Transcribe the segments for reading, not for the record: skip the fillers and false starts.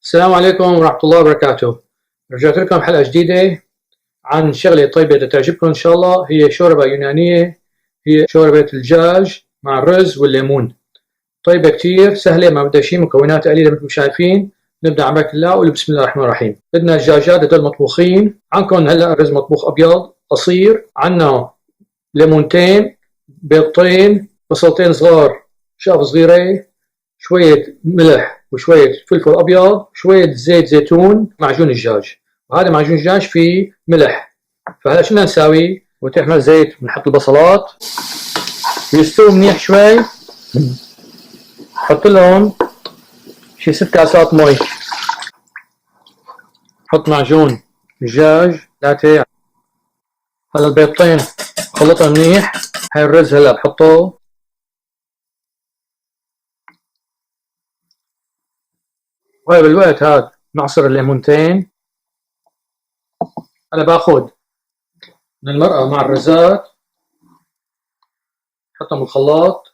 السلام عليكم ورحمة الله وبركاته. رجعت لكم حلقة جديدة عن شغلة طيبة تعجبكم إن شاء الله. هي شوربة يونانية، هي شوربة الدجاج مع الرز والليمون. طيبة كتير سهلة، ما بدها شي، مكونات قليلة مثل ما شايفين. نبدأ على بركة الله وقول بسم الله الرحمن الرحيم. بدنا الدجاجات هدول مطبوخين. عندكم هلا الرز مطبوخ أبيض قصير، عنا ليمونتين، بيضتين، بصلتين صغار، شاف صغيرة، شوية ملح وشوية فلفل أبيض، شوية زيت زيتون، معجون الدجاج. وهذا معجون الدجاج فيه ملح. فهلا شو بدنا نساوي؟ وتحمل زيت، بنحط البصلات يستووا منيح شوي، نحط لهم شي 6 كاسات مي، نحط معجون الدجاج 3. هلا البيضتين خلطها منيح. هاي الرز هلا بحطه. وهي بالوقت هاد نعصر الليمونتين. أنا باخد من المرقة مع الرزات، نحطهم بالخلاط.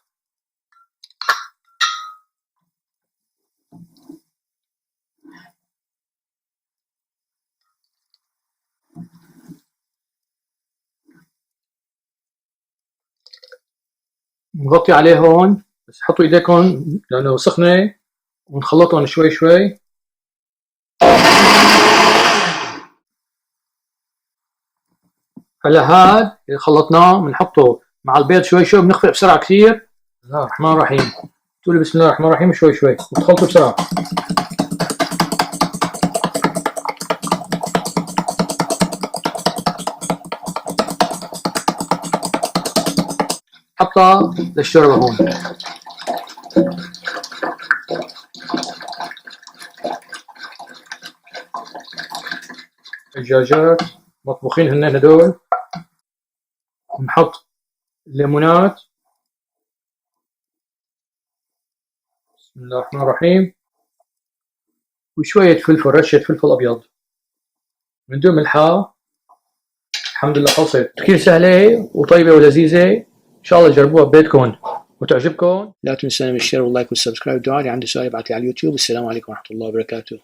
نغطي عليه هون، بس حطوا ايديكم لأنه سخنة، ونخلطهم شوي شوي. هلا هاد اللي خلطناه بنحطه مع البيض شوي شوي، بنخفق بسرعة كثير. بسم الله الرحمن الرحيم. تقولي بسم الله الرحمن الرحيم شوي شوي وتخلطوا بسرعة. حطها للشوربة هون. الدجاجات مطبوخين هن هدول. بنحط الليمونات، بسم الله الرحمن الرحيم، وشوية فلفل، رشة فلفل أبيض، بندوم ملحها. الحمد لله خلصت. كثير سهلة وطيبة ولذيذة، إن شاء الله جربوها ببيتكم وتعجبكم. لا تنسوا من الشير واللايك والسبسكرايب. دعالي عندي سؤال ابعتلي على اليوتيوب. السلام عليكم ورحمة الله وبركاته.